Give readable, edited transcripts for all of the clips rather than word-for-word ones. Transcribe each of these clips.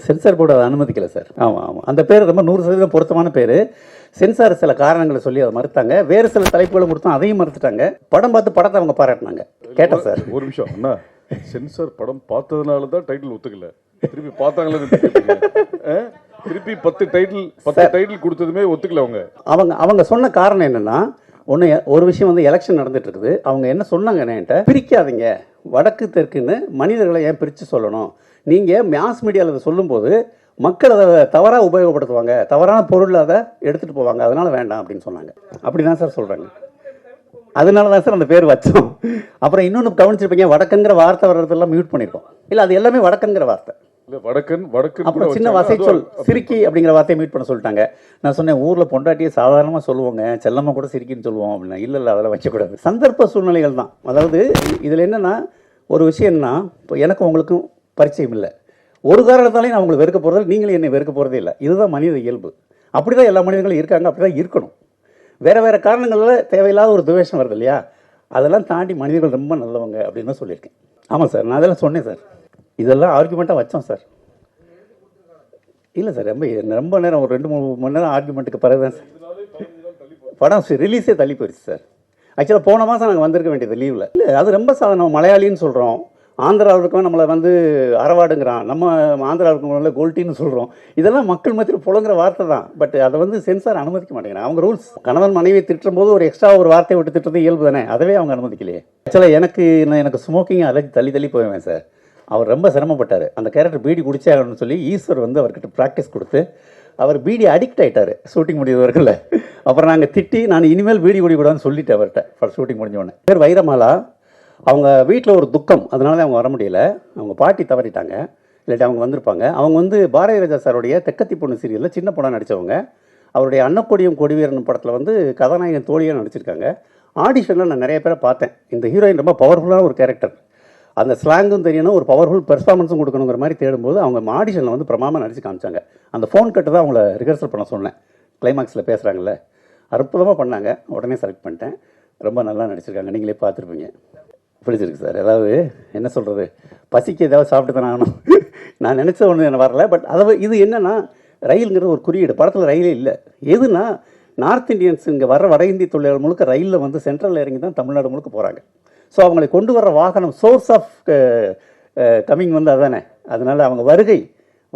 Censor board அதை அனுமதிக்கல sir. ஆமாம், அந்த பேர் ரொம்ப 100% பொருத்தமான பேர். சென்சார் சில காரணங்களை சொல்லி அதை மறுத்தாங்க. வேறு சில தலைப்புகளும் கொடுத்தோம், அதையும் மறுத்துட்டாங்க. படம் பார்த்து படத்தை அவங்க பாராட்டினாங்க. கேட்டேன் சார். ஒரு நிமிஷம் அண்ணா, சென்சார் படம் பார்த்ததுனால தான் டைட்டில் ஒத்துக்கல. திருப்பி பார்த்தாங்களே, திருப்பி 10 டைட்டில் கொடுத்ததுமே ஒத்துக்கல. அவங்க சொன்ன காரணம் என்னன்னா, ஒரு விஷயம் வந்து எலெக்ஷன் நடந்துட்டு இருக்குது. அவங்க என்ன சொன்னாங்க, என்கிட்ட பிரிக்காதீங்க, வடக்கு தெற்குன்னு மனிதர்களை ஏன் பிரித்து சொல்லணும், நீங்கள் மாஸ் மீடியாவில் அதை சொல்லும்போது மக்கள் அதை தவறாக உபயோகப்படுத்துவாங்க, தவறான பொருள் அதை எடுத்துகிட்டு போவாங்க, அதனால வேண்டாம் அப்படின்னு சொன்னாங்க. அப்படி தான் சார் சொல்கிறாங்க. அதனால தான் சார் அந்த பேர் வச்சோம். அப்புறம் இன்னொன்று கவனிச்சிருப்பீங்க, வடக்குங்கிற வார்த்தை வர்றதெல்லாம் மியூட் பண்ணியிருக்கோம். இல்லை, அது எல்லாமே வடக்குங்கிற வார்த்தை. அப்புறம் சின்ன வசை சொல் சிரிக்கி அப்படிங்கிற வார்த்தையை மீட் பண்ண சொல்லிட்டாங்க. நான் சொன்னேன், ஊரில் பொண்டாட்டியை சாதாரணமாக சொல்லுவோங்க, செல்லமாக கூட சிரிக்கின்னு சொல்லுவோம் அப்படின்னா. இல்லை, அதெல்லாம் வைக்கக்கூடாது. சந்தர்ப்ப சூழ்நிலைகள் தான். அதாவது இதில் என்னென்னா, ஒரு விஷயம்னா, இப்போ எனக்கும் உங்களுக்கும் பரிச்சயம் இல்லை. ஒரு காரணத்தாலையும் நான் உங்களுக்கு வெறுக்க போகிறது, நீங்களும் என்னை வெறுக்க போகிறதே இல்லை. இதுதான் மனித இயல்பு. அப்படி தான் எல்லா மனிதர்களும் இருக்காங்க, அப்படி தான் இருக்கணும். வேறு காரணங்களில் தேவையில்லாத ஒரு துவேஷம் வருது இல்லையா, அதெல்லாம் தாண்டி மனிதர்கள் ரொம்ப நல்லவங்க அப்படின்னு தான் சொல்லியிருக்கேன். ஆமாம் சார், நான் அதெல்லாம் சொன்னேன் சார். இதெல்லாம் ஆர்குமெண்ட்டாக வச்சோம் சார். இல்லை சார், ரொம்ப நேரம், ஒரு 2-3 மணி நேரம் ஆர்குமெண்ட்டுக்கு பிறகு தான் சார் படம் ரிலீஸே தள்ளி போயிடுச்சு சார். ஆக்சுவலாக போன மாதம் நாங்கள் வந்திருக்க வேண்டியது லீவில். இல்லை, அது ரொம்ப நம்ம மலையாளின்னு சொல்கிறோம், ஆந்திராவுக்கும் நம்மளை வந்து அரவாடுங்கிறான், நம்ம ஆந்திராவுக்கு கோல்ட்டின்னு சொல்கிறோம். இதெல்லாம் மக்கள் மத்தியில் புலங்குற வார்த்தை தான். பட் அதை வந்து சென்சார் அனுமதிக்க மாட்டேங்கிறாங்க. அவங்க ரூல்ஸ். கணவன் மனைவியை திட்டும் போது ஒரு எக்ஸ்ட்ரா ஒரு வார்த்தையை விட்டு திட்டுறது இயல்பு தானே, அதவே அவங்க அனுமதிக்கலையே. ஆக்சுவலாக எனக்கு ஸ்மோக்கிங் அலர்ஜி தள்ளி போவேன் சார். அவர் ரொம்ப சிரமப்பட்டார். அந்த கேரக்டர் பீடி குடிச்சாகணும்னு சொல்லி ஈஸ்வர் வந்து அவர்கிட்ட ப்ராக்டிஸ் கொடுத்து அவர் பீடி அடிக்ட் ஆகிட்டார் ஷூட்டிங் முடிவவர்கள். அப்புறம் நாங்கள் திட்டி, நான் இனிமேல் பீடி குடிக்கூடாதுன்னு சொல்லிட்டேன் அவர்கிட்ட ஷூட்டிங் முடிஞ்சோடனே. பேர் வைரமாலா. அவங்க வீட்டில் ஒரு துக்கம், அதனால தான் அவங்க வர முடியல. அவங்க பாட்டி தவறிட்டாங்க, இல்லாட்டி அவங்க வந்திருப்பாங்க. அவங்க வந்து பாரதி ராஜா சாருடைய தெக்கத்தி பொண்ணு சீரியலில் சின்ன பொண்ணாக நடித்தவங்க. அவருடைய அன்னக்கொடியும் கொடிவீரன் படத்தில் வந்து கதாநாயகன் தோழியாக நடிச்சிருக்காங்க. ஆடிஷனில் நான் நிறைய பேரை பார்த்தேன். இந்த ஹீரோயின் ரொம்ப பவர்ஃபுல்லான ஒரு கேரக்டர், அந்த ஸ்லாங்கும் தெரியணும், ஒரு பவர்ஃபுல் பெர்ஃபார்மன்ஸும் கொடுக்கணுங்கிற மாதிரி தேடும்போது அவங்க ஆடிஷனில் வந்து பிரமாமா நடிச்சு காமிச்சாங்க. அந்த ஃபோன் கட்டு தான் அவங்கள ரிஹர்சல் பண்ண சொன்னேன். கிளைமாக்ஸில் பேசுகிறாங்கல்ல, அற்புதமாக பண்ணாங்க. உடனே செலக்ட் பண்ணிட்டேன். ரொம்ப நல்லா நடிச்சிருக்காங்க, நீங்களே பார்த்துருப்பீங்க. பிடிச்சிருக்கு சார். அதாவது என்ன சொல்கிறது, பசிக்கு ஏதாவது சாப்பிட்டு தானே ஆகணும். நான் நினச்ச ஒன்று என்ன வரல. பட் இது என்னென்னா, ரயிலுங்கிறது ஒரு குறியீடு. படத்தில் ரயிலே இல்லை. எதுனா, நார்த் இந்தியன்ஸ் இங்கே வர வட இந்திய தொழிலாளர் முழுக்க ரயிலில் வந்து சென்ட்ரல் இறங்கி தான் தமிழ்நாடு முழுக்க போகிறாங்க. ஸோ அவங்களை கொண்டு வர வாகனம், சோர்ஸ் ஆஃப் கம்மிங் வந்து அதுதானே. அதனால் அவங்க வருகை,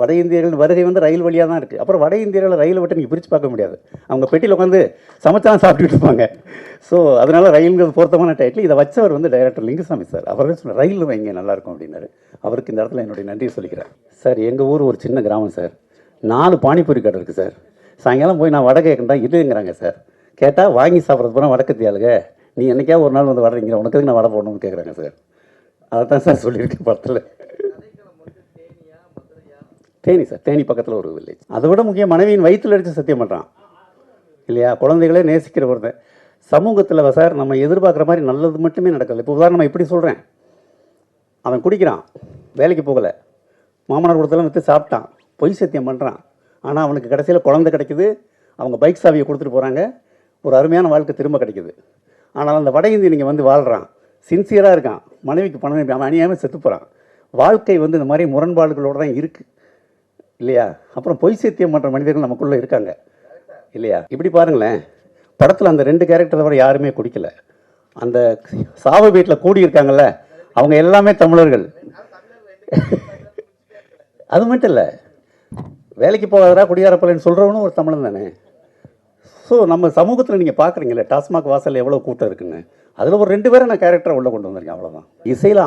வட இந்தியர்கள் வருகை வந்து ரயில் வழியாக தான் இருக்குது. அப்புறம் வட இந்தியர்களை ரயிலை விட்டு நீங்கள் பிரித்து பார்க்க முடியாது. அவங்க பெட்டியில் உட்காந்து சமைச்சாலும் சாப்பிட்டுட்டு இருப்பாங்க. ஸோ அதனால் ரயிலுங்கிறது பொருத்தமான டைட்டில். இதை வச்சவர் வந்து டைரக்டர் லிங்குசாமி சார். அவர் தான் சொன்னார், ரயில் வைங்க நல்லாயிருக்கும் அப்படின்னாரு. அவருக்கு இந்த இடத்துல என்னுடைய நன்றியை சொல்லிக்கிறேன் சார். எங்கள் ஊர் ஒரு சின்ன கிராமம் சார். 4 பானிபூரி கடை இருக்குது சார். சாயங்காலம் போய் நான் வடை கேட்குறேன், இல்லைங்கிறாங்க சார். கேட்டால் வாங்கி சாப்பிட்றது போனால் வடக்கத்தி ஆளுங்க, நீ என்னைக்கா ஒரு நாள் வந்து வடங்கிற, உனக்கு நான் வடை போடணும்னு கேட்குறாங்க சார். அதை தான் சார் சொல்லியிருக்கேன் படத்தில். தேனி சார், தேனி பக்கத்தில் ஒரு வில்லேஜ். அதை விட முக்கியம், மனைவியின் வயிற்றில் அடித்து சத்தியம் பண்ணுறான் இல்லையா, குழந்தைகளே நேசிக்கிற ஒருத்தன். சமூகத்தில் சார் நம்ம எதிர்பார்க்குற மாதிரி நல்லது மட்டுமே நடக்கல. இப்போ உதாரணம் இப்படி சொல்கிறேன், அவன் குடிக்கிறான், வேலைக்கு போகலை, மாமனார் கொடுத்தெல்லாம் விற்று சாப்பிட்டான், பொய் சத்தியம் பண்ணுறான். ஆனால் அவனுக்கு கடைசியில் குழந்தை கிடைக்குது, அவங்க பைக் சாவியை கொடுத்துட்டு போகிறாங்க, ஒரு அருமையான வாழ்க்கை திரும்ப கிடைக்குது. ஆனால் அந்த வட இந்திய நீங்கள் வந்து வாழ்கிறான், சின்சியராக இருக்கான், மனைவிக்கு பணம் அவன் அணியாமல் செத்து போகிறான். வாழ்க்கை வந்து இந்த மாதிரி முரண்பாடுகளோடு தான் இருக்குது இல்லையா. அப்புறம் பொய் சத்தியம் பண்ணுற மனிதர்கள் நமக்குள்ளே இருக்காங்க இல்லையா. இப்படி பாருங்களேன், படத்தில் அந்த 2 கேரக்டர் தவிர யாருமே குடிக்கலை. அந்த சாவு வீட்டில் கூடியிருக்காங்கல்ல, அவங்க எல்லாமே தமிழர்கள். அது மட்டும் இல்லை, வேலைக்கு போகாதரா குடியாரப்பலன்னு சொல்கிறவனும் ஒரு தமிழன் தானே. ஸோ நம்ம சமூகத்தில் நீங்கள் பார்க்குறீங்களே, டாஸ்மாக் வாசலில் எவ்வளோ கூட்டம் இருக்குன்னு, அதில் ஒரு 2 பேரை நான் கேரக்டரை உள்ளே கொண்டு வந்திருக்கேன், அவ்வளோதான். இசையில்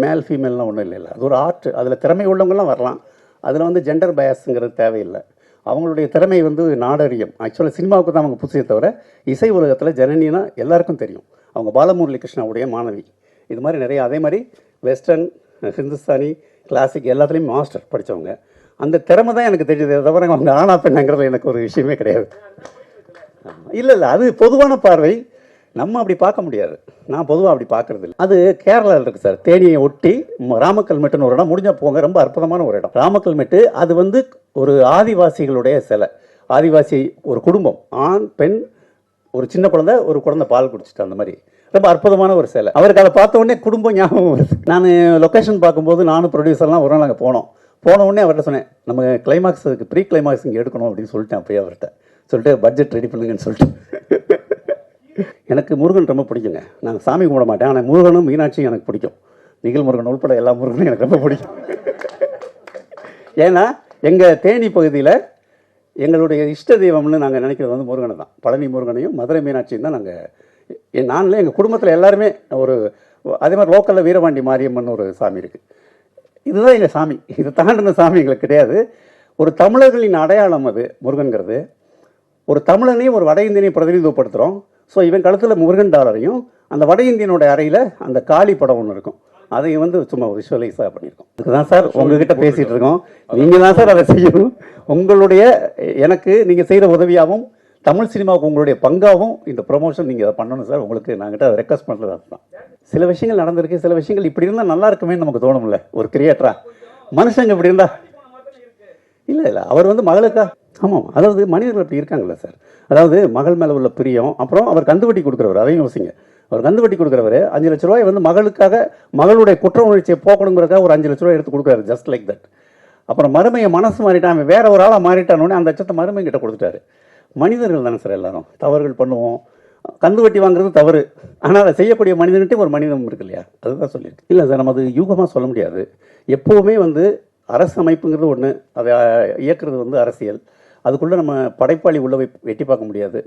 மேல் ஃபீமேல்லாம் ஒன்றும் இல்லை, அது ஒரு ஆர்ட். அதில் திறமை உள்ளவங்களாம் வரலாம். அதில் வந்து ஜெண்டர் பயாஸுங்கிறது தேவையில்லை. அவங்களுடைய திறமை வந்து நாடறியும். ஆக்சுவலாக சினிமாவுக்கு தான் அவங்க புதுசே தவிர, இசை உலகத்தில் ஜனனினா எல்லாருக்கும் தெரியும். அவங்க பாலமுரளி கிருஷ்ணாவுடைய மாணவி. இது மாதிரி நிறைய, அதே மாதிரி வெஸ்டர்ன், ஹிந்துஸ்தானி, கிளாசிக் எல்லாத்துலேயும் மாஸ்டர் படித்தவங்க. அந்த திறமை தான் எனக்கு தெரியுது, தவிர அவங்க ஆனா பெண்ணாங்கிறது எனக்கு ஒரு விஷயமே கிடையாது. இல்லை, அது பொதுவான பார்வை. நம்ம அப்படி பார்க்க முடியாது. நான் பொதுவாக அப்படி பார்க்குறது இல்லை. அது கேரளாவில் இருக்குது சார். தேனியை ஒட்டி ராமக்கல்மெட்டுன்னு ஒரு இடம், முடிஞ்சால் போங்க, ரொம்ப அற்புதமான ஒரு இடம் ராமக்கல்மெட்டு. அது வந்து ஒரு ஆதிவாசிகளுடைய சிலை. ஆதிவாசி ஒரு குடும்பம், ஆண் பெண், ஒரு சின்ன குழந்தை, ஒரு குழந்தை பால் குடிச்சிட்டு, அந்த மாதிரி ரொம்ப அற்புதமான ஒரு சிலை. அவருக்கு அதை பார்த்த உடனே குடும்பம் ஞாபகம் வருது. நான் லொக்கேஷன் பார்க்கும்போது நானும் ப்ரொடியூசர்லாம் ஒரு நாள் அங்கே போனோம். போன உடனே அவர்கிட்ட சொன்னேன், நம்ம கிளைமாக்ஸுக்கு ப்ரீ கிளைமாக்ஸ் இங்கே எடுக்கணும் அப்படின்னு சொல்லிட்டேன். அப்போயே அவர்கிட்ட சொல்லிட்டு பட்ஜெட் ரெடி பண்ணுங்கன்னு சொல்லிட்டு. எனக்கு முருகன் ரொம்ப பிடிக்குங்க. நான் சாமி கும்பிட மாட்டேன், ஆனால் முருகனும் மீனாட்சியும் எனக்கு பிடிக்கும். நிகழ் முருகன் உள்பட எல்லா முருகனும் எனக்கு ரொம்ப பிடிக்கும். ஏன்னா எங்கள் தேனி பகுதியில் எங்களுடைய இஷ்ட தெய்வம்னு நாங்கள் நினைக்கிறது வந்து முருகனை தான். பழனி முருகனையும் மதுரை மீனாட்சியும் தான் நாங்கள் நானில் எங்கள் குடும்பத்தில் எல்லாருமே ஒரு அதே மாதிரி லோக்கலில் வீரபாண்டி மாரியம்மன் ஒரு சாமி இருக்குது. இதுதான் எங்கள் சாமி. இது தாண்டின சாமி எங்களுக்கு கிடையாது. ஒரு தமிழர்களின் அடையாளம் அது முருகன்கிறது. ஒரு தமிழனையும் ஒரு வட இந்தியனையும் பிரதிநிதித்துவப்படுத்துகிறோம். ஸோ இவன் கழுத்தில் முருகன் டாலரையும் அந்த வட இந்தியனோட அறையில் அந்த காளி படம் ஒன்று இருக்கும். அதையும் வந்து சும்மா விஷுவலைஸாக பண்ணியிருக்கோம். இதுக்கு தான் சார் உங்ககிட்ட பேசிகிட்டு இருக்கோம். நீங்கள் தான் சார் அதை செய்யணும். உங்களுடைய எனக்கு நீங்கள் செய்கிற உதவியாகவும் தமிழ் சினிமாவுக்கு உங்களுடைய பங்காகவும் இந்த ப்ரொமோஷன் நீங்கள் அதை பண்ணணும் சார். உங்களுக்கு நாங்கிட்ட அதை ரெக்வஸ்ட் பண்ணுறது அதுதான். சில விஷயங்கள் நடந்திருக்கு, சில விஷயங்கள் இப்படி இருந்தால் நல்லா இருக்குமே நமக்கு தோணும்ல ஒரு கிரியேட்டரா. மனுஷங்க இப்படி இருந்தா இல்லை அவர் வந்து மகளுக்கா ஆமாம், அதாவது மனிதர்கள் அப்படி இருக்காங்கல்ல சார். அதாவது மகள் மேலே உள்ள பிரியம், அப்புறம் அவர் கந்துவட்டி கொடுக்குறவர், அதையும் யோசிங்க. அவர் கந்துவட்டி கொடுக்குறவர் 5 லட்ச ரூபாய் வந்து மகளுக்காக மகளுடைய குற்ற உணர்ச்சியை போக்கணுங்கிறதுக்காக ஒரு 5 லட்ச ரூபாய் எடுத்து கொடுக்குறாரு, ஜஸ்ட் லைக் தட். அப்புறம் மருமையை மனசு மாறிட்டான், அவன் வேற ஒரு ஆளாக மாறிட்டானோடனே அந்த லட்சத்தை மருமையை கிட்ட கொடுத்துட்டாரு. மனிதர்கள் தானே சார் எல்லாரும், தவறுகள் பண்ணுவோம். கந்துவட்டி வாங்குறது தவறு, ஆனால் அதை செய்யக்கூடிய மனிதன்கிட்டே ஒரு மனிதம் இருக்கு இல்லையா, அதுதான் சொல்லியிருக்கு. இல்லை சார், நம்ம அது யூகமாக சொல்ல முடியாது. எப்போவுமே வந்து அரசு அமைப்புங்கிறது ஒன்று, அதை இயக்குறது வந்து அரசியல். அதுக்குள்ளே நம்ம படைப்பாளி உள்ளவை எட்டி பார்க்க முடியாது.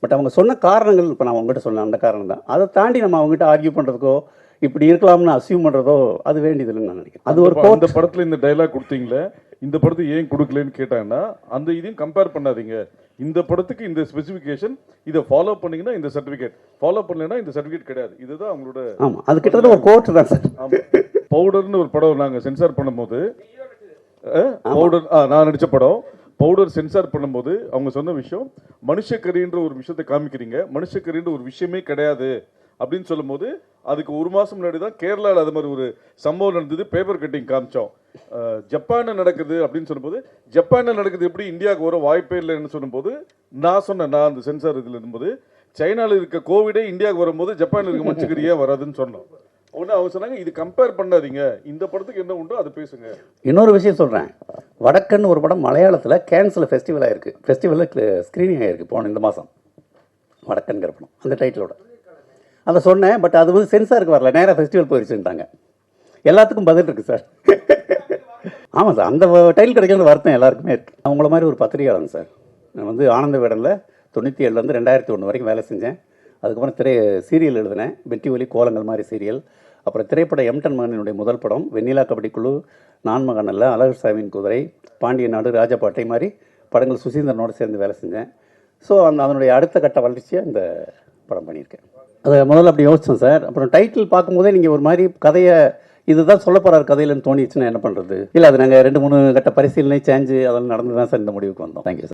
பட் அவங்க சொன்ன காரணங்கள் இப்போ நான் அவங்ககிட்ட சொன்னேன், அந்த காரணம் தான். அதை தாண்டி நம்ம அவங்ககிட்ட ஆர்கியூ பண்ணுறதுக்கோ இப்படி இருக்கலாம்னு அசியூம் பண்ணுறதோ அது வேண்டியதுன்னு நான் நினைக்கிறேன். அது ஒரு அந்த படத்தில் இந்த டைலாக் கொடுத்தீங்களே, இந்த படத்தை ஏன் கொடுக்கலன்னு கேட்டாங்கன்னா அந்த இதையும் கம்பேர் பண்ணாதீங்க. இந்த படத்துக்கு இந்த ஸ்பெசிஃபிகேஷன், இதை ஃபாலோ பண்ணீங்கன்னா இந்த சர்டிஃபிகேட், ஃபாலோ பண்ணலைன்னா இந்த சர்டிஃபிகேட் கிடையாது. இதுதான் அவங்களோட. ஆமாம், அது கிட்டத்தட்ட ஒரு கோர்ட் தான் சார். ஆமாம், பவுடர்னு ஒரு படம் நாங்கள் சென்சார் பண்ணும்போது, பவுடர் நான் நடித்த படம் பவுடர் சென்சார் பண்ணும்போது அவங்க சொன்ன விஷயம், மனுஷக்கறின்ற ஒரு விஷயத்தை காமிக்கிறீங்க, மனுஷக்கறின்ற ஒரு விஷயமே கிடையாது அப்படின்னு சொல்லும் போது, அதுக்கு 1 மாதம் முன்னாடி தான் கேரளாவில் அது மாதிரி ஒரு சம்பவம் நடந்தது. பேப்பர் கட்டிங் காமிச்சோம். ஜப்பானில் நடக்குது அப்படின்னு சொல்லும்போது, ஜப்பானில் நடக்குது எப்படி இந்தியாவுக்கு வர வாய்ப்பே இல்லைன்னு சொல்லும்போது நான் சொன்னேன், நான் அந்த சென்சார் இதில் இருக்கும்போது, சைனாவில் இருக்க கோவிடே இந்தியாவுக்கு வரும்போது ஜப்பானில் இருக்க மனுஷக்கறியே வராதுன்னு சொன்னோம். ஒன்று அவங்க சொன்னாங்க, இது கம்பேர் பண்ணாதீங்க, இந்த படத்துக்கு என்ன உண்டோ அது பேசுங்க. இன்னொரு விஷயம் சொல்கிறேன், வடக்கன் ஒரு படம் மலையாளத்தில் கேன்ஸில் ஃபெஸ்டிவல் ஆகிருக்கு, ஃபெஸ்டிவலில் ஸ்க்ரீனிங் ஆகிருக்கு போன இந்த மாதம், வடக்கன்கிற படம் அந்த டைட்டிலோட. அதை சொன்னேன், பட் அது வந்து சென்சாருக்கு வரல, நேராக ஃபெஸ்டிவல் போயிடுச்சுட்டாங்க. எல்லாத்துக்கும் பதில் இருக்குது சார். ஆமாம் சார், அந்த டைட்டில் கிடைக்கிறது வருத்தம் எல்லாருக்குமே இருக்குது. அவங்கள மாதிரி ஒரு பத்திரிகையாளன் சார். நான் வந்து ஆனந்த விகடனில் 97லேருந்து 2001 வரைக்கும் வேலை செஞ்சேன். அதுக்கப்புறம் சீரியல் எழுதினேன், வெற்றி ஒலி கோலங்கள் மாதிரி சீரியல். அப்புறம் திரைப்பட எம்டன் மகனினுடைய முதல் படம் வெண்ணிலா கபடிக்குழு, நான் மகன் அல்ல, அழகர் சாமியின் குதிரை, பாண்டிய நாடு, ராஜபாட்டை மாதிரி படங்கள் சுசீந்திரனோடு சேர்ந்து வேலை செஞ்சேன். ஸோ அதனுடைய அடுத்த கட்ட வளர்ச்சியாக இந்த படம் பண்ணியிருக்கேன். அதை முதல்ல அப்படி யோசித்தேன் சார். அப்புறம் டைட்டில் பார்க்கும்போதே நீங்கள் ஒரு மாதிரி கதையை இதுதான் சொல்ல போகிறார் கதையிலன்னு தோணிச்சுன்னா என்ன பண்ணுறது? இல்லை, அது நாங்கள் 2-3 கட்ட பரிசீலனை சேஞ்சு அதெல்லாம் நடந்து தான் சார் இந்த முடிவுக்கு வந்தோம். Thank you sir.